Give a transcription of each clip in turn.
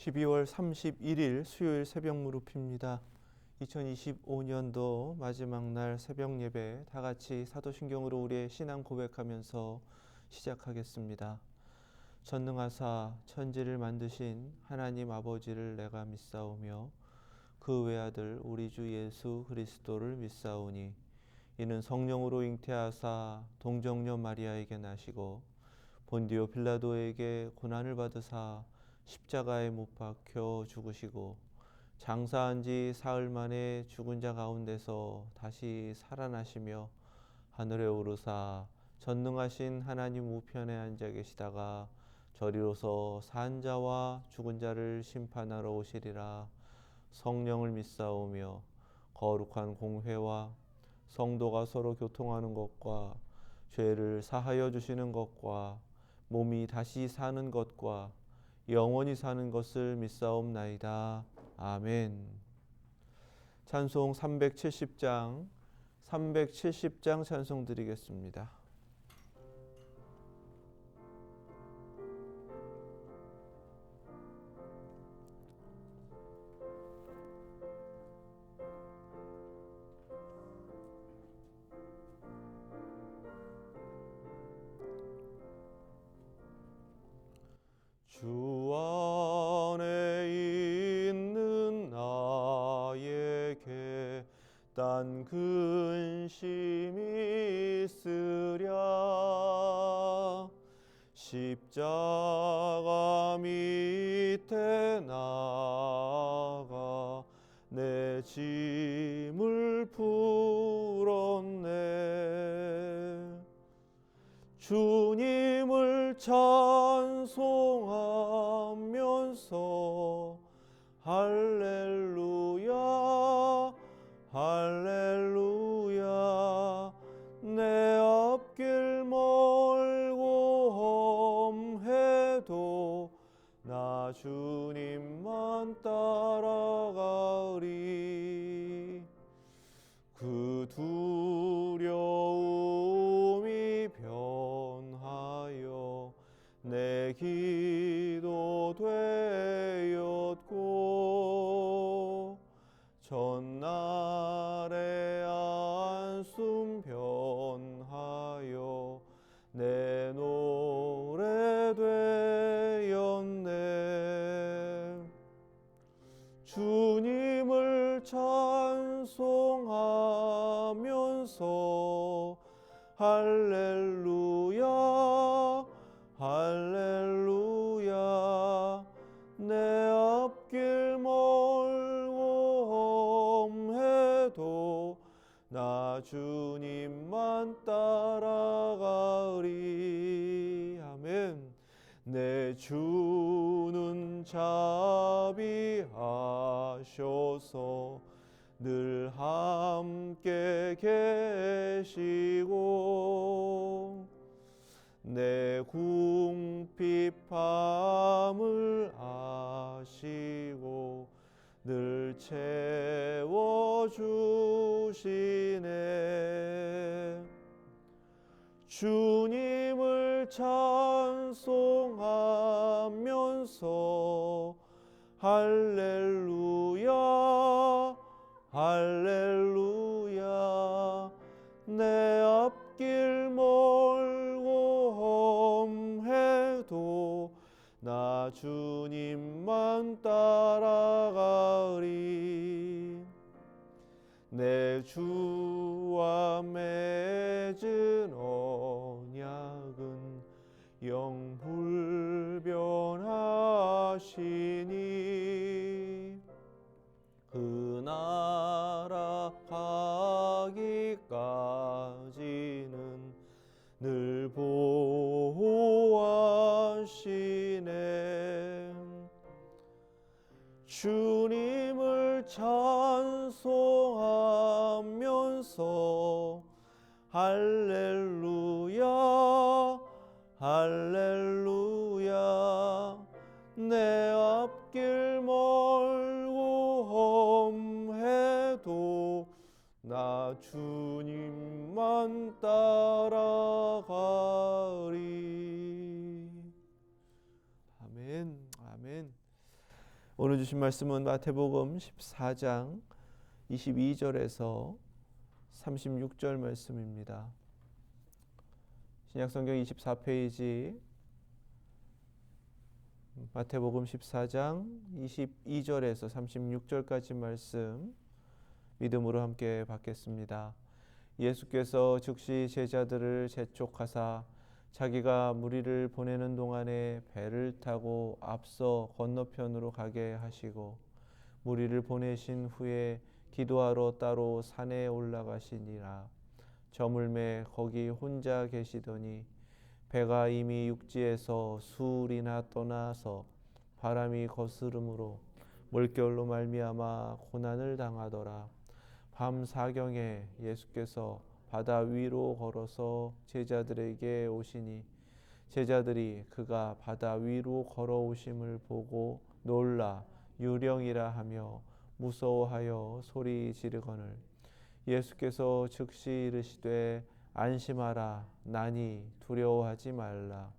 12월 31일 수요일 새벽 무릎입니다. 2025년도 마지막 날 새벽 예배 다 같이 사도신경으로 우리의 신앙 고백하면서 시작하겠습니다. 전능하사 천지를 만드신 하나님 아버지를 내가 믿사오며 그 외아들 우리 주 예수 그리스도를 믿사오니 이는 성령으로 잉태하사 동정녀 마리아에게 나시고 본디오 빌라도에게 고난을 받으사 십자가에 못 박혀 죽으시고 장사한 지 사흘 만에 죽은 자 가운데서 다시 살아나시며 하늘에 오르사 전능하신 하나님 우편에 앉아 계시다가 저리로서 산 자와 죽은 자를 심판하러 오시리라. 성령을 믿사오며 거룩한 공회와 성도가 서로 교통하는 것과 죄를 사하여 주시는 것과 몸이 다시 사는 것과 영원히 사는 것을 믿사옵나이다. 아멘. 찬송 370장 찬송 드리겠습니다. 주 안에 있는 나에게 딴 근심이 있으랴. 십자가 밑에 나가 내 짐을 풀었네. 주님을 찬송하면서 할렐루야 할렐루야. 내 앞길 멀고 험해도 나 주님만 따라가리. 그 두려움이 변하여 내 기도 되었고 전날의 안숨 변하여 내 노래 되었네. 주님을 찬송하면서 할렐루야 할렐루야. 내 앞길 멀고 험해도 나 주님만 따라가리. 아멘. 내 주는 자비하셔서 늘 함께 계시고 내 궁핍함을 아시고 늘 채워주시네. 주님을 찬송하면서 할렐루야 할렐루야. 내 앞길 멀고 험해도 나 주님만 따라가리. 내 주와 맺은 언약은 영불변하시니 그 나라 가기까지는 늘 보호하시네. 주님을 찬송하면서 할렐루야 할렐루야. 내 앞길 멀고 험해도 나 주님만 따라가리. 아멘. 아멘. 오늘 주신 말씀은 마태복음 14장 22절에서 36절 말씀입니다. 신약성경 24페이지 마태복음 14장 22절에서 36절까지 말씀 믿음으로 함께 받겠습니다. 예수께서 즉시 제자들을 재촉하사 자기가 무리를 보내는 동안에 배를 타고 앞서 건너편으로 가게 하시고 무리를 보내신 후에 기도하러 따로 산에 올라가시니라. 저물매 거기 혼자 계시더니 배가 이미 육지에서 수울이나 떠나서 바람이 거스름으로 물결로 말미암아 고난을 당하더라. 밤 사경에 예수께서 바다 위로 걸어서 제자들에게 오시니 제자들이 그가 바다 위로 걸어오심을 보고 놀라 유령이라 하며 무서워하여 소리 지르거늘 예수께서 즉시 이르시되 안심하라 나니 두려워하지 말라.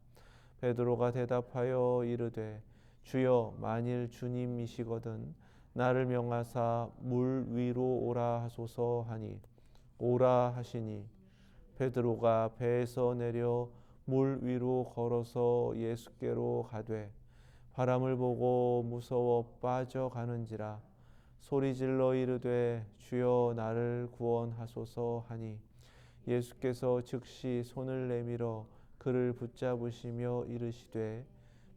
베드로가 대답하여 이르되 주여 만일 주님이시거든 나를 명하사 물 위로 오라 하소서 하니 오라 하시니 베드로가 배에서 내려 물 위로 걸어서 예수께로 가되 바람을 보고 무서워 빠져가는지라 소리질러 이르되 주여 나를 구원하소서 하니 예수께서 즉시 손을 내밀어 그를 붙잡으시며 이르시되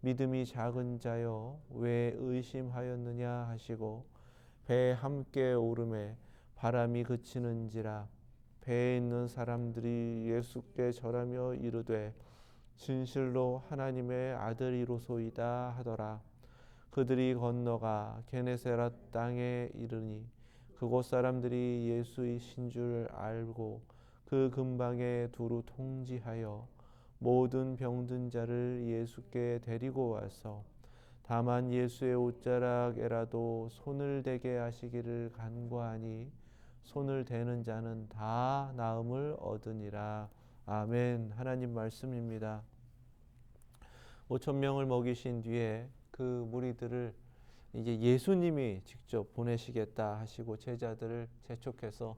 믿음이 작은 자여 왜 의심하였느냐 하시고 배에 함께 오르매 바람이 그치는지라 배에 있는 사람들이 예수께 절하며 이르되 진실로 하나님의 아들이로소이다 하더라. 그들이 건너가 게네사렛 땅에 이르니 그곳 사람들이 예수이신 줄 알고 그 근방에 두루 통지하여 모든 병든 자를 예수께 데리고 와서 다만 예수의 옷자락에라도 손을 대게 하시기를 간구하니 손을 대는 자는 다 나음을 얻으니라. 아멘. 하나님 말씀입니다. 5천 명을 먹이신 뒤에 그 무리들을 이제 예수님이 직접 보내시겠다 하시고 제자들을 재촉해서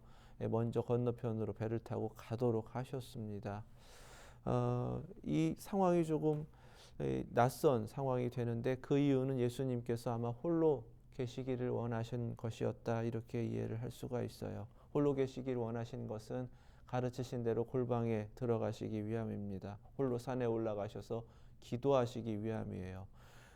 먼저 건너편으로 배를 타고 가도록 하셨습니다. 이 상황이 조금 낯선 상황이 되는데 그 이유는 예수님께서 아마 홀로 계시기를 원하신 것이었다 이렇게 이해를 할 수가 있어요. 홀로 계시기를 원하신 것은 가르치신 대로 골방에 들어가시기 위함입니다. 홀로 산에 올라가셔서 기도하시기 위함이에요.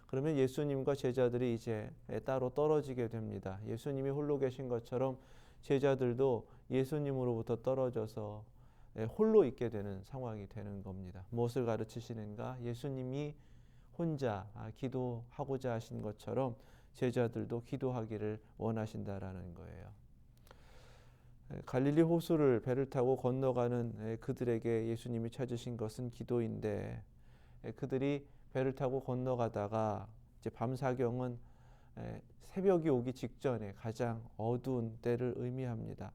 그러면 예수님과 제자들이 이제 따로 떨어지게 됩니다. 예수님이 홀로 계신 것처럼 제자들도 예수님으로부터 떨어져서 홀로 있게 되는 상황이 되는 겁니다. 무엇을 가르치시는가? 예수님이 혼자 기도하고자 하신 것처럼 제자들도 기도하기를 원하신다라는 거예요. 갈릴리 호수를 배를 타고 건너가는 그들에게 예수님이 찾으신 것은 기도인데 그들이 배를 타고 건너가다가 이제 밤사경은 새벽이 오기 직전에 가장 어두운 때를 의미합니다.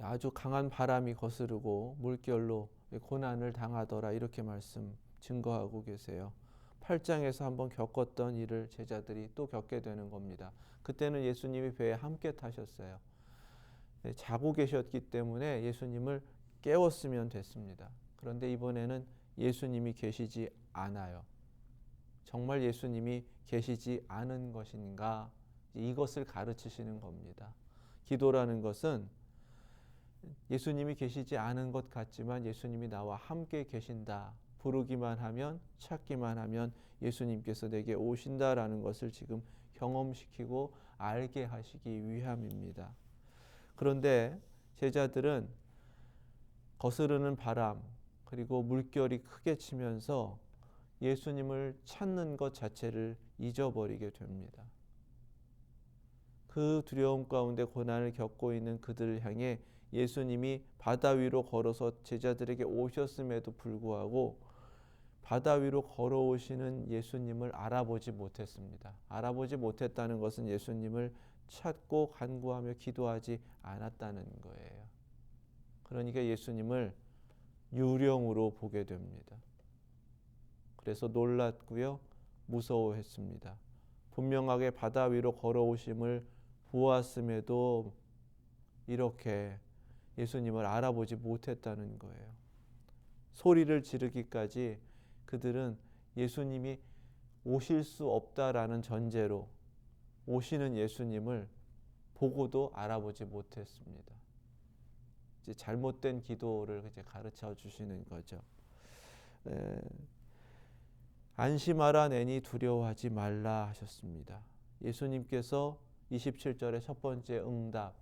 아주 강한 바람이 거스르고 물결로 고난을 당하더라 이렇게 말씀 증거하고 계세요. 8장에서 한번 겪었던 일을 제자들이 또 겪게 되는 겁니다. 그때는 예수님이 배에 함께 타셨어요. 자고 계셨기 때문에 예수님을 깨웠으면 됐습니다. 그런데 이번에는 예수님이 계시지 않아요. 정말 예수님이 계시지 않은 것인가? 이것을 가르치시는 겁니다. 기도라는 것은 예수님이 계시지 않은 것 같지만 예수님이 나와 함께 계신다. 부르기만 하면 찾기만 하면 예수님께서 내게 오신다라는 것을 지금 경험시키고 알게 하시기 위함입니다. 그런데 제자들은 거스르는 바람 그리고 물결이 크게 치면서 예수님을 찾는 것 자체를 잊어버리게 됩니다. 그 두려움 가운데 고난을 겪고 있는 그들을 향해 예수님이 바다 위로 걸어서 제자들에게 오셨음에도 불구하고 바다 위로 걸어오시는 예수님을 알아보지 못했습니다. 알아보지 못했다는 것은 예수님을 찾고 간구하며 기도하지 않았다는 거예요. 그러니까 예수님을 유령으로 보게 됩니다. 그래서 놀랐고요, 무서워했습니다. 분명하게 바다 위로 걸어오심을 보았음에도 이렇게 예수님을 알아보지 못했다는 거예요. 소리를 지르기까지 그들은 예수님이 오실 수 없다라는 전제로 오시는 예수님을 보고도 알아보지 못했습니다. 이제 잘못된 기도를 이제 가르쳐 주시는 거죠. 안심하라 내니 두려워하지 말라 하셨습니다. 예수님께서 27절의 첫 번째 응답,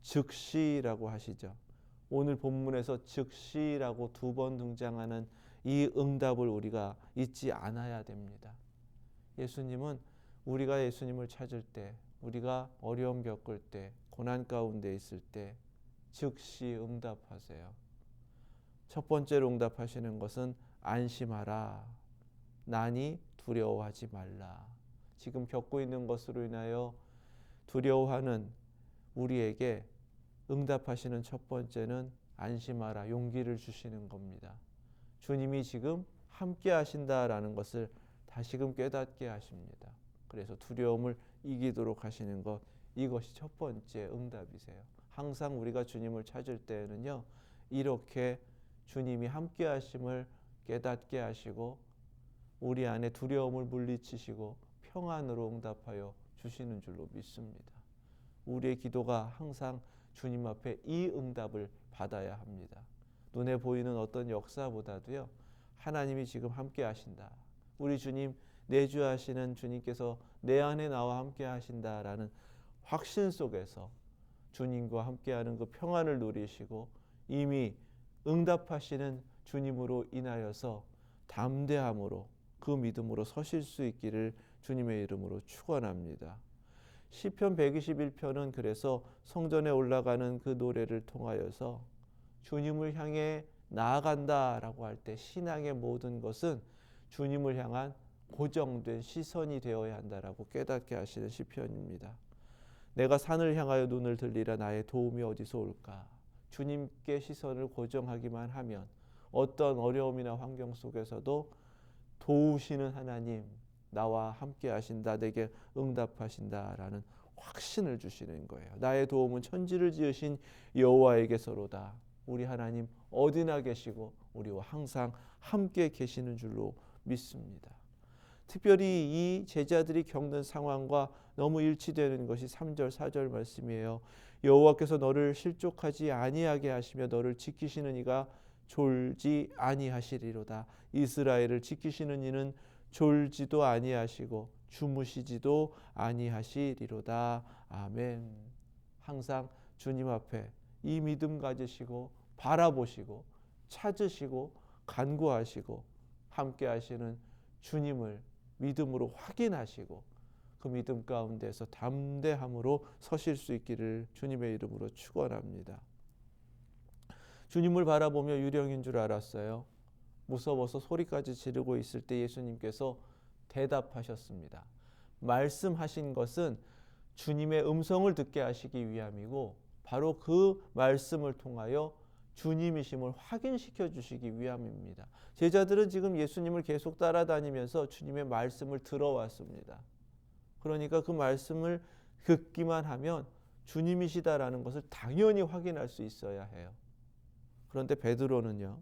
즉시라고 하시죠. 오늘 본문에서 즉시라고 2번 등장하는 이 응답을 우리가 잊지 않아야 됩니다. 예수님은 우리가 예수님을 찾을 때, 우리가 어려움 겪을 때, 고난 가운데 있을 때 즉시 응답하세요. 첫 번째로 응답하시는 것은 안심하라. 나니 두려워하지 말라. 지금 겪고 있는 것으로 인하여 두려워하는 우리에게 응답하시는 첫 번째는 안심하라. 용기를 주시는 겁니다. 주님이 지금 함께 하신다라는 것을 다시금 깨닫게 하십니다. 그래서 두려움을 이기도록 하시는 것, 이것이 첫 번째 응답이세요. 항상 우리가 주님을 찾을 때에는요, 이렇게 주님이 함께 하심을 깨닫게 하시고 우리 안에 두려움을 물리치시고 평안으로 응답하여 주시는 줄로 믿습니다. 우리의 기도가 항상 주님 앞에 이 응답을 받아야 합니다. 눈에 보이는 어떤 역사보다도요, 하나님이 지금 함께 하신다. 우리 주님, 내주하시는 주님께서 내 안에 나와 함께 하신다라는 확신 속에서 주님과 함께하는 그 평안을 누리시고 이미 응답하시는 주님으로 인하여서 담대함으로 그 믿음으로 서실 수 있기를 주님의 이름으로 축원합니다. 시편 121편은 그래서 성전에 올라가는 그 노래를 통하여서 주님을 향해 나아간다라고 할 때 신앙의 모든 것은 주님을 향한 고정된 시선이 되어야 한다라고 깨닫게 하시는 시편입니다. 내가 산을 향하여 눈을 들리라. 나의 도움이 어디서 올까? 주님께 시선을 고정하기만 하면 어떤 어려움이나 환경 속에서도 도우시는 하나님, 나와 함께 하신다, 내게 응답하신다라는 확신을 주시는 거예요. 나의 도움은 천지를 지으신 여호와에게서로다. 우리 하나님 어디나 계시고 우리와 항상 함께 계시는 줄로 믿습니다. 특별히 이 제자들이 겪는 상황과 너무 일치되는 것이 3절 4절 말씀이에요. 여호와께서 너를 실족하지 아니하게 하시며 너를 지키시는 이가 졸지 아니하시리로다. 이스라엘을 지키시는 이는 졸지도 아니하시고 주무시지도 아니하시리로다. 아멘. 항상 주님 앞에 이 믿음 가지시고 바라보시고 찾으시고 간구하시고 함께 하시는 주님을 믿음으로 확인하시고 그 믿음 가운데서 담대함으로 서실 수 있기를 주님의 이름으로 축원합니다. 주님을 바라보며 유령인 줄 알았어요. 무서워서 소리까지 지르고 있을 때 예수님께서 대답하셨습니다. 말씀하신 것은 주님의 음성을 듣게 하시기 위함이고 바로 그 말씀을 통하여 주님이심을 확인시켜 주시기 위함입니다. 제자들은 지금 예수님을 계속 따라다니면서 주님의 말씀을 들어왔습니다. 그러니까 그 말씀을 듣기만 하면 주님이시다라는 것을 당연히 확인할 수 있어야 해요. 그런데 베드로는요,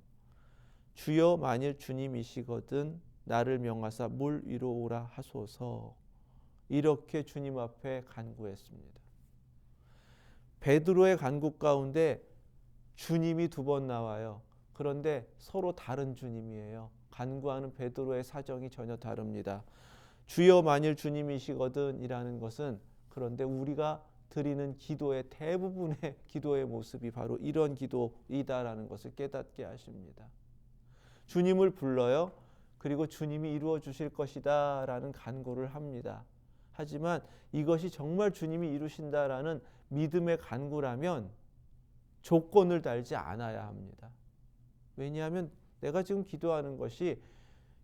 주여 만일 주님이시거든 나를 명하사 물 위로 오라 하소서, 이렇게 주님 앞에 간구했습니다. 베드로의 간구 가운데 주님이 2번 나와요. 그런데 서로 다른 주님이에요. 간구하는 베드로의 사정이 전혀 다릅니다. 주여 만일 주님이시거든 이라는 것은, 그런데 우리가 드리는 기도의 대부분의 기도의 모습이 바로 이런 기도이다라는 것을 깨닫게 하십니다. 주님을 불러요. 그리고 주님이 이루어 주실 것이다 라는 간구를 합니다. 하지만 이것이 정말 주님이 이루신다라는 믿음의 간구라면 조건을 달지 않아야 합니다. 왜냐하면 내가 지금 기도하는 것이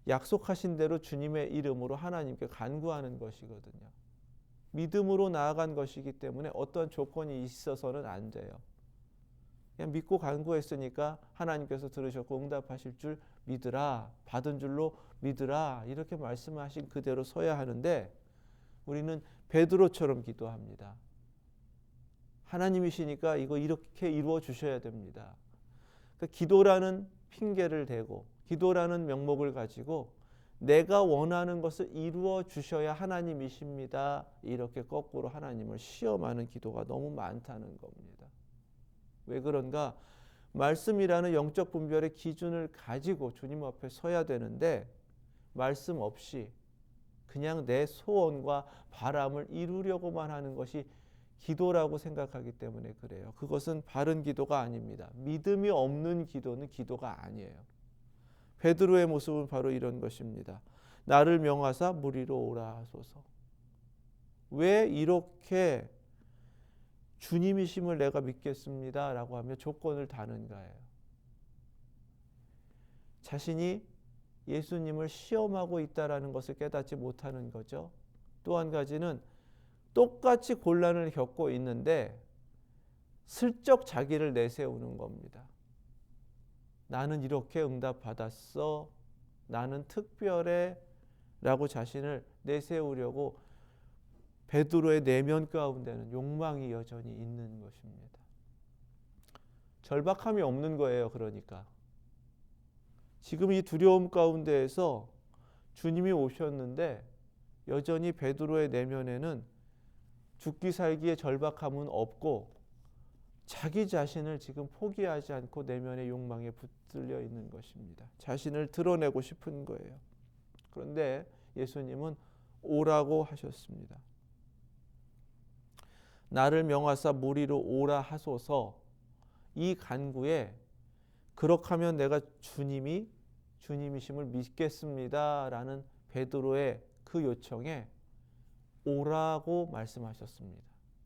약속하신 대로 주님의 이름으로 하나님께 간구하는 것이거든요. 믿음으로 나아간 것이기 때문에 어떤 조건이 있어서는 안 돼요. 그냥 믿고 간구했으니까 하나님께서 들으셨고 응답하실 줄 믿으라, 받은 줄로 믿으라, 이렇게 말씀하신 그대로 서야 하는데, 우리는 베드로처럼 기도합니다. 하나님이시니까 이거 이렇게 이루어 주셔야 됩니다. 그러니까 기도라는 핑계를 대고 기도라는 명목을 가지고 내가 원하는 것을 이루어 주셔야 하나님이십니다. 이렇게 거꾸로 하나님을 시험하는 기도가 너무 많다는 겁니다. 왜 그런가? 말씀이라는 영적 분별의 기준을 가지고 주님 앞에 서야 되는데 말씀 없이 그냥 내 소원과 바람을 이루려고만 하는 것이 기도라고 생각하기 때문에 그래요. 그것은 바른 기도가 아닙니다. 믿음이 없는 기도는 기도가 아니에요. 베드로의 모습은 바로 이런 것입니다. 나를 명하사 무리로 오라 하소서. 왜 이렇게 주님이심을 내가 믿겠습니다 라고 하며 조건을 다는가예요. 자신이 예수님을 시험하고 있다는 것을 깨닫지 못하는 거죠. 또 한 가지는 똑같이 곤란을 겪고 있는데 슬쩍 자기를 내세우는 겁니다. 나는 이렇게 응답받았어. 나는 특별해. 라고 자신을 내세우려고 베드로의 내면 가운데는 욕망이 여전히 있는 것입니다. 절박함이 없는 거예요. 그러니까 지금 이 두려움 가운데에서 주님이 오셨는데 여전히 베드로의 내면에는 죽기 살기의 절박함은 없고 자기 자신을 지금 포기하지 않고 내면의 욕망에 붙들려 있는 것입니다. 자신을 드러내고 싶은 거예요. 그런데 예수님은 오라고 하셨습니다. 나를 명하사 무리로 오라 하소서. 이 간구에 그렇다면 내가 주님이심을 믿겠습니다 라는 베드로의 그 요청에 오라고 말씀하셨습니다.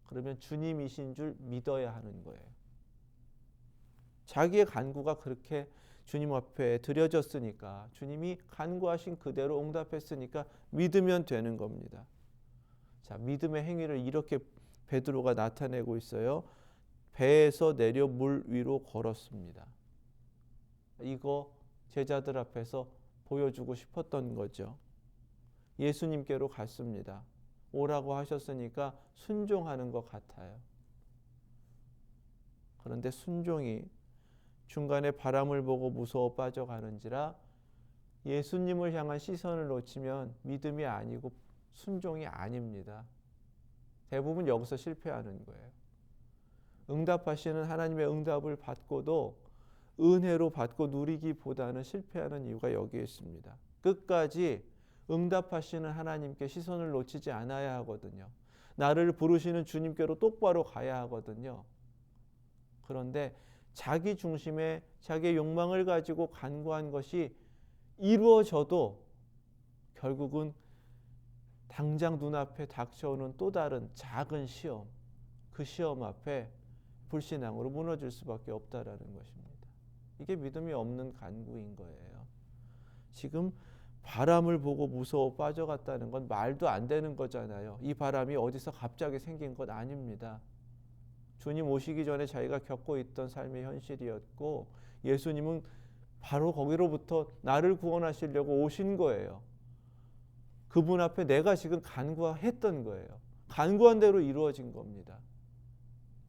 그러면 주님이신 줄 믿어야 하는 거예요. 자기의 간구가 그렇게 주님 앞에 드려졌으니까 주님이 간구하신 그대로 응답했으니까 믿으면 되는 겁니다. 자, 믿음의 행위를 이렇게 베드로가 나타내고 있어요. 배에서 내려 물 위로 걸었습니다. 이거 제자들 앞에서 보여주고 싶었던 거죠. 예수님께로 갔습니다. 오라고 하셨으니까 순종하는 것 같아요. 그런데 순종이 중간에 바람을 보고 무서워 빠져가는지라 예수님을 향한 시선을 놓치면 믿음이 아니고 순종이 아닙니다. 대부분 여기서 실패하는 거예요. 응답하시는 하나님의 응답을 받고도 은혜로 받고 누리기보다는 실패하는 이유가 여기에 있습니다. 끝까지 응답하시는 하나님께 시선을 놓치지 않아야 하거든요. 나를 부르시는 주님께로 똑바로 가야 하거든요. 그런데 자기 중심의 자기의 욕망을 가지고 간구한 것이 이루어져도 결국은 당장 눈앞에 닥쳐오는 또 다른 작은 시험, 그 시험 앞에 불신앙으로 무너질 수밖에 없다라는 것입니다. 이게 믿음이 없는 간구인 거예요. 지금 바람을 보고 무서워 빠져갔다는 건 말도 안 되는 거잖아요. 이 바람이 어디서 갑자기 생긴 것 아닙니다. 주님 오시기 전에 자기가 겪고 있던 삶의 현실이었고 예수님은 바로 거기로부터 나를 구원하시려고 오신 거예요. 그분 앞에 내가 지금 간구했던 거예요. 간구한 대로 이루어진 겁니다.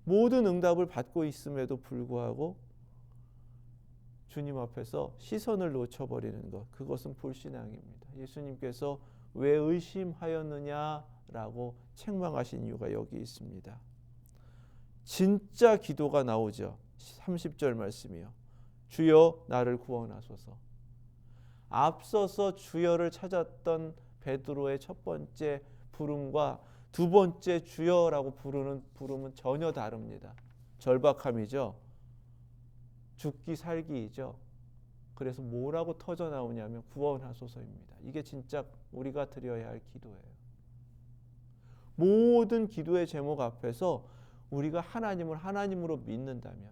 모든 응답을 받고 있음에도 불구하고 주님 앞에서 시선을 놓쳐버리는 것, 그것은 불신앙입니다. 예수님께서 왜 의심하였느냐라고 책망하신 이유가 여기 있습니다. 진짜 기도가 나오죠. 30절 말씀이요. 주여 나를 구원하소서. 앞서서 주여를 찾았던 베드로의 첫 번째 부름과 두 번째 주여라고 부르는 부름은 전혀 다릅니다. 절박함이죠. 죽기 살기이죠. 그래서 뭐라고 터져 나오냐면 구원하소서입니다. 이게 진짜 우리가 드려야 할 기도예요. 모든 기도의 제목 앞에서 우리가 하나님을 하나님으로 믿는다면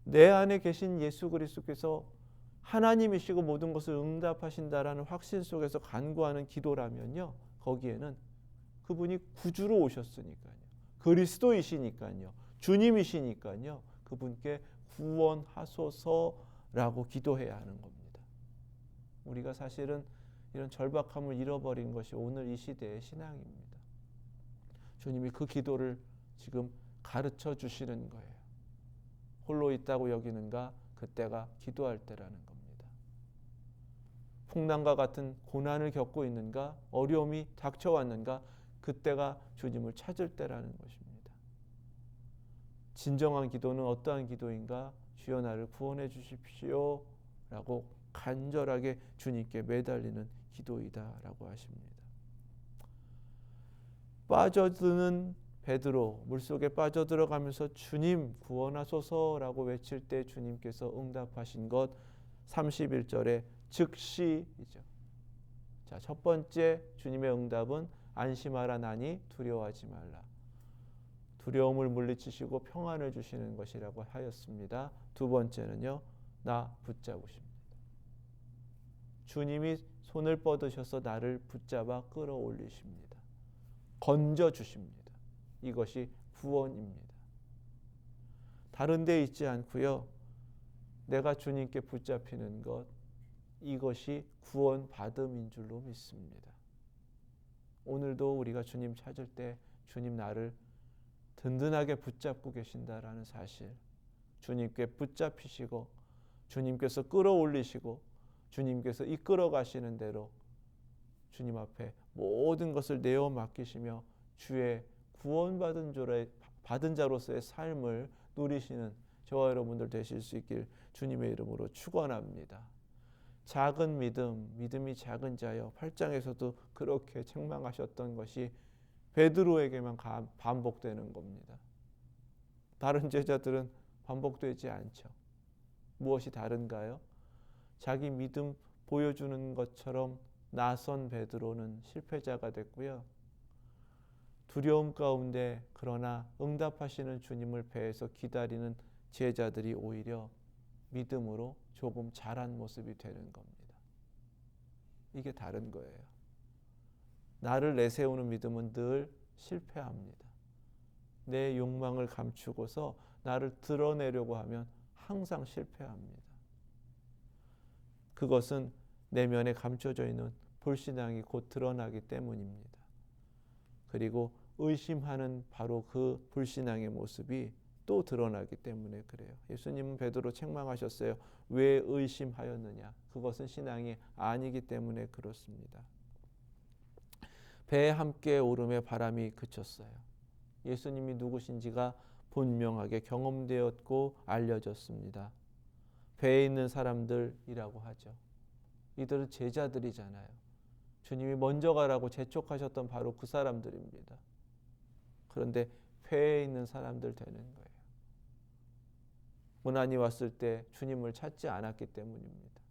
내 안에 계신 예수 그리스도께서 하나님이시고 모든 것을 응답하신다라는 확신 속에서 간구하는 기도라면요. 거기에는 그분이 구주로 오셨으니까요. 그리스도이시니까요. 주님이시니까요. 그분께 구원하소서라고 기도해야 하는 겁니다. 우리가 사실은 이런 절박함을 잃어버린 것이 오늘 이 시대의 신앙입니다. 주님이 그 기도를 지금 가르쳐 주시는 거예요. 홀로 있다고 여기는가? 그때가 기도할 때라는 겁니다. 풍랑과 같은 고난을 겪고 있는가? 어려움이 닥쳐왔는가? 그때가 주님을 찾을 때라는 것입니다. 진정한 기도는 어떠한 기도인가? 주여 나를 구원해 주십시오 라고 간절하게 주님께 매달리는 기도이다라고 하십니다. 빠져드는 베드로 물속에 빠져들어가면서 주님 구원하소서라고 외칠 때 주님께서 응답하신 것 31절에 즉시이죠. 자, 첫 번째 주님의 응답은 안심하라 나니 두려워하지 말라. 두려움을 물리치시고 평안을 주시는 것이라고 하였습니다. 두 번째는요. 나 붙잡으십니다. 주님이 손을 뻗으셔서 나를 붙잡아 끌어올리십니다. 건져주십니다. 이것이 구원입니다. 다른 데 있지 않고요. 내가 주님께 붙잡히는 것, 이것이 구원받음인 줄로 믿습니다. 오늘도 우리가 주님 찾을 때 주님 나를 든든하게 붙잡고 계신다라는 사실, 주님께 붙잡히시고 주님께서 끌어올리시고 주님께서 이끌어 가시는 대로 주님 앞에 모든 것을 내어 맡기시며 주의 구원받은 자로서의 삶을 누리시는 저와 여러분들 되실 수 있길 주님의 이름으로 축원합니다. 작은 믿음이 작은 자여 8장에서도 그렇게 책망하셨던 것이 베드로에게만 반복되는 겁니다. 다른 제자들은 반복되지 않죠. 무엇이 다른가요? 자기 믿음 보여주는 것처럼 나선 베드로는 실패자가 됐고요. 두려움 가운데 그러나 응답하시는 주님을 배에서 기다리는 제자들이 오히려 믿음으로 조금 자란 모습이 되는 겁니다. 이게 다른 거예요. 나를 내세우는 믿음은 늘 실패합니다. 내 욕망을 감추고서 나를 드러내려고 하면 항상 실패합니다. 그것은 내면에 감춰져 있는 불신앙이 곧 드러나기 때문입니다. 그리고 의심하는 바로 그 불신앙의 모습이 또 드러나기 때문에 그래요. 예수님은 베드로 책망하셨어요. 왜 의심하였느냐? 그것은 신앙이 아니기 때문에 그렇습니다. 배에 함께 오름에 바람이 그쳤어요. 예수님이 누구신지가 분명하게 경험되었고 알려졌습니다. 배에 있는 사람들이라고 하죠. 이들은 제자들이잖아요. 주님이 먼저 가라고 재촉하셨던 바로 그 사람들입니다. 그런데 배에 있는 사람들 되는 거예요. 고난이 왔을 때 주님을 찾지 않았기 때문입니다.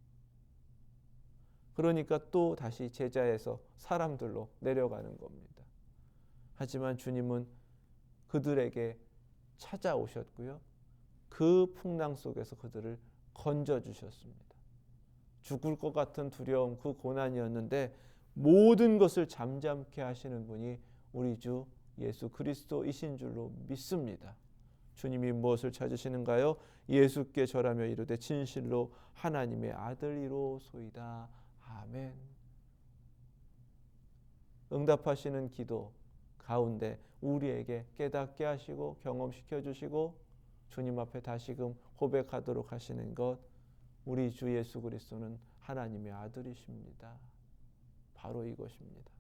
그러니까 또 다시 제자에서 사람들로 내려가는 겁니다. 하지만 주님은 그들에게 찾아오셨고요. 그 풍랑 속에서 그들을 건져주셨습니다. 죽을 것 같은 두려움, 그 고난이었는데 모든 것을 잠잠케 하시는 분이 우리 주 예수 그리스도이신 줄로 믿습니다. 주님이 무엇을 찾으시는가요? 예수께 절하며 이르되 진실로 하나님의 아들이로소이다. 아멘. 응답하시는 기도 가운데 우리에게 깨닫게 하시고 경험시켜 주시고 주님 앞에 다시금 고백하도록 하시는 것, 우리 주 예수 그리스도는 하나님의 아들이십니다. 바로 이것입니다.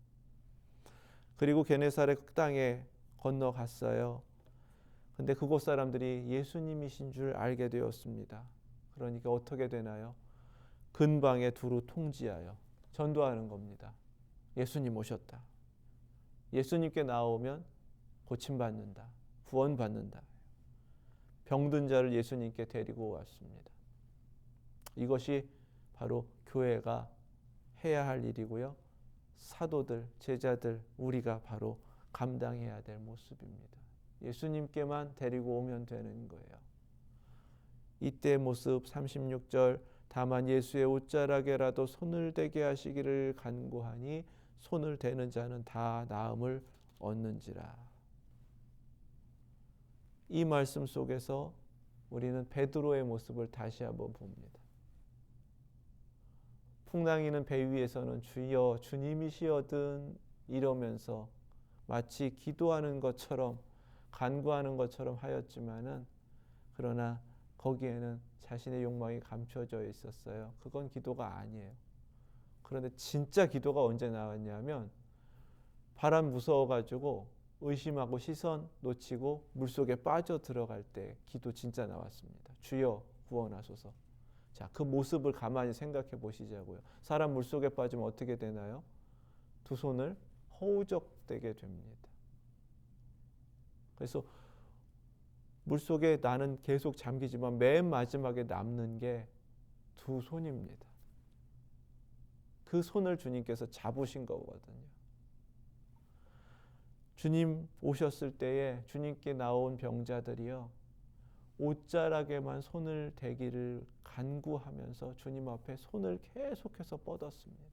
그리고 게네사렛 땅에 건너갔어요. 근데 그곳 사람들이 예수님이신 줄 알게 되었습니다. 그러니까 어떻게 되나요? 근방에 두루 통지하여 전도하는 겁니다. 예수님 오셨다. 예수님께 나오면 고침받는다. 구원받는다. 병든 자를 예수님께 데리고 왔습니다. 이것이 바로 교회가 해야 할 일이고요. 사도들, 제자들, 우리가 바로 감당해야 될 모습입니다. 예수님께만 데리고 오면 되는 거예요. 이때 모습 36절 다만 예수의 옷자락에라도 손을 대게 하시기를 간구하니 손을 대는 자는 다 나음을 얻는지라. 이 말씀 속에서 우리는 베드로의 모습을 다시 한번 봅니다. 풍랑이는 배 위에서는 주여 주님이시여든 이러면서 마치 기도하는 것처럼 간구하는 것처럼 하였지만은 그러나 거기에는 자신의 욕망이 감춰져 있었어요. 그건 기도가 아니에요. 그런데 진짜 기도가 언제 나왔냐면 바람 무서워가지고 의심하고 시선 놓치고 물속에 빠져 들어갈 때 기도 진짜 나왔습니다. 주여 구원하소서. 자, 그 모습을 가만히 생각해 보시자고요. 사람 물속에 빠지면 어떻게 되나요? 두 손을 허우적대게 됩니다. 그래서 물속에 나는 계속 잠기지만 맨 마지막에 남는 게 두 손입니다. 그 손을 주님께서 잡으신 거거든요. 주님 오셨을 때에 주님께 나온 병자들이요, 옷자락에만 손을 대기를 간구하면서 주님 앞에 손을 계속해서 뻗었습니다.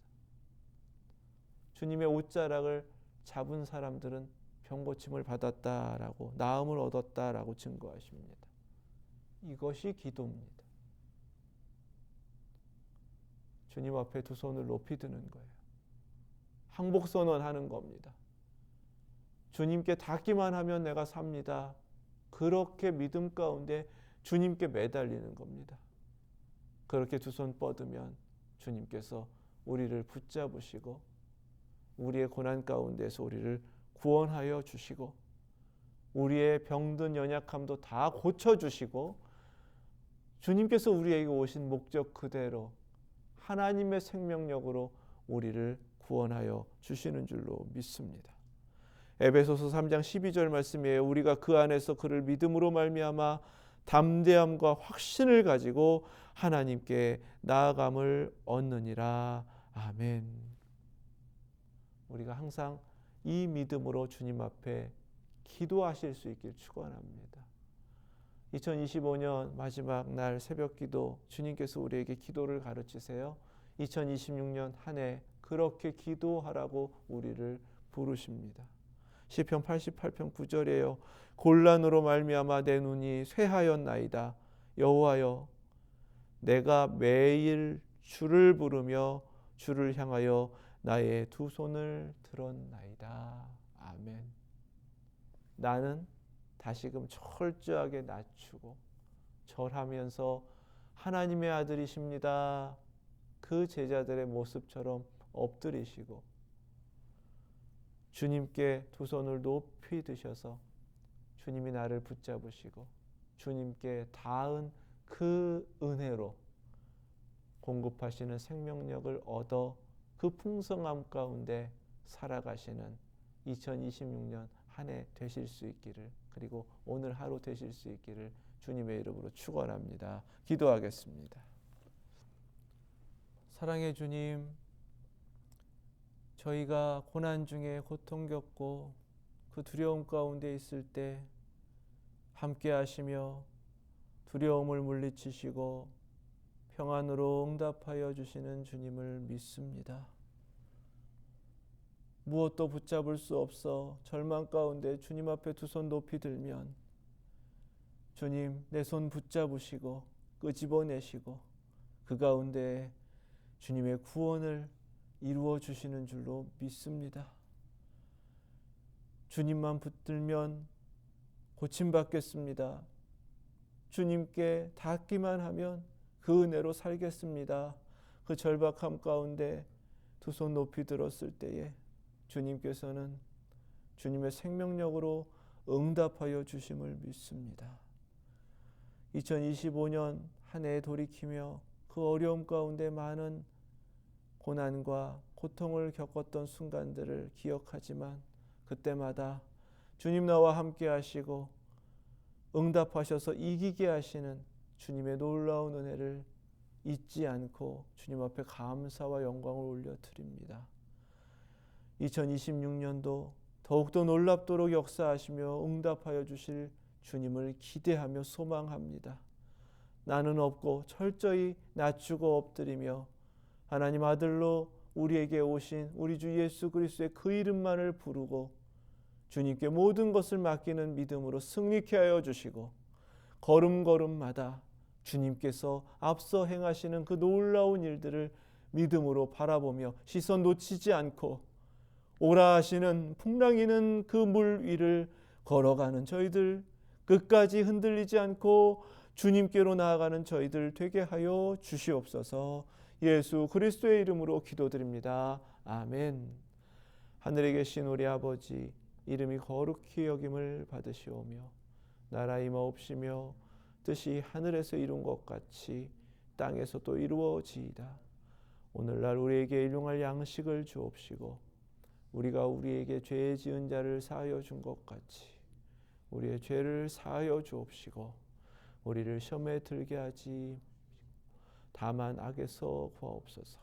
주님의 옷자락을 잡은 사람들은 병고침을 받았다라고, 나음을 얻었다라고 증거하십니다. 이것이 기도입니다. 주님 앞에 두 손을 높이 드는 거예요. 항복선언하는 겁니다. 주님께 닿기만 하면 내가 삽니다. 그렇게 믿음 가운데 주님께 매달리는 겁니다. 그렇게 두 손 뻗으면 주님께서 우리를 붙잡으시고 우리의 고난 가운데서 우리를 구원하여 주시고 우리의 병든 연약함도 다 고쳐주시고 주님께서 우리에게 오신 목적 그대로 하나님의 생명력으로 우리를 구원하여 주시는 줄로 믿습니다. 에베소서 3장 12절 말씀이에요. 우리가 그 안에서 그를 믿음으로 말미암아 담대함과 확신을 가지고 하나님께 나아감을 얻느니라. 아멘. 우리가 항상 이 믿음으로 주님 앞에 기도하실 수 있길 축원합니다. 2025년 마지막 날 새벽 기도, 주님께서 우리에게 기도를 가르치세요. 2026년 한 해 그렇게 기도하라고 우리를 부르십니다. 시편 88편 9절이에요. 곤란으로 말미암아 내 눈이 쇠하였나이다. 여호와여, 내가 매일 주를 부르며 주를 향하여 나의 두 손을 들었나이다. 아멘. 나는 다시금 철저하게 낮추고 절하면서 하나님의 아들이십니다. 그 제자들의 모습처럼 엎드리시고 주님께 두 손을 높이 드셔서 주님이 나를 붙잡으시고 주님께 닿은 그 은혜로 공급하시는 생명력을 얻어 그 풍성함 가운데 살아가시는 2026년 한 해 되실 수 있기를, 그리고 오늘 하루 되실 수 있기를 주님의 이름으로 축원합니다. 기도하겠습니다. 사랑의 주님, 저희가 고난 중에 고통 겪고 그 두려움 가운데 있을 때 함께 하시며 두려움을 물리치시고 평안으로 응답하여 주시는 주님을 믿습니다. 무엇도 붙잡을 수 없어 절망 가운데 주님 앞에 두 손 높이 들면 주님 내 손 붙잡으시고 끄집어내시고 그 가운데 주님의 구원을 이루어 주시는 줄로 믿습니다. 주님만 붙들면 고침받겠습니다. 주님께 닿기만 하면 그 은혜로 살겠습니다. 그 절박함 가운데 두 손 높이 들었을 때에 주님께서는 주님의 생명력으로 응답하여 주심을 믿습니다. 2025년 한 해 돌이키며 그 어려움 가운데 많은 고난과 고통을 겪었던 순간들을 기억하지만 그때마다 주님 나와 함께 하시고 응답하셔서 이기게 하시는 주님의 놀라운 은혜를 잊지 않고 주님 앞에 감사와 영광을 올려드립니다. 2026년도 더욱더 놀랍도록 역사하시며 응답하여 주실 주님을 기대하며 소망합니다. 나는 없고 철저히 낮추고 엎드리며 하나님 아들로 우리에게 오신 우리 주 예수 그리스도의 그 이름만을 부르고 주님께 모든 것을 맡기는 믿음으로 승리케 하여 주시고 걸음걸음마다 주님께서 앞서 행하시는 그 놀라운 일들을 믿음으로 바라보며 시선 놓치지 않고 오라 하시는 풍랑이는 그 물 위를 걸어가는 저희들, 끝까지 흔들리지 않고 주님께로 나아가는 저희들 되게 하여 주시옵소서. 예수 그리스도의 이름으로 기도드립니다. 아멘. 하늘에 계신 우리 아버지, 이름이 거룩히 여김을 받으시오며 나라 임하옵시며 뜻이 하늘에서 이룬 것 같이 땅에서도 이루어지이다. 오늘날 우리에게 일용할 양식을 주옵시고 우리가 우리에게 죄 지은 자를 사하여 준 것 같이 우리의 죄를 사하여 주옵시고 우리를 시험에 들게 하지 다만 악에서 구하옵소서.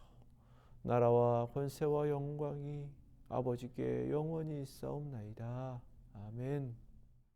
나라와 권세와 영광이 아버지께 영원히 있사옵나이다. 아멘.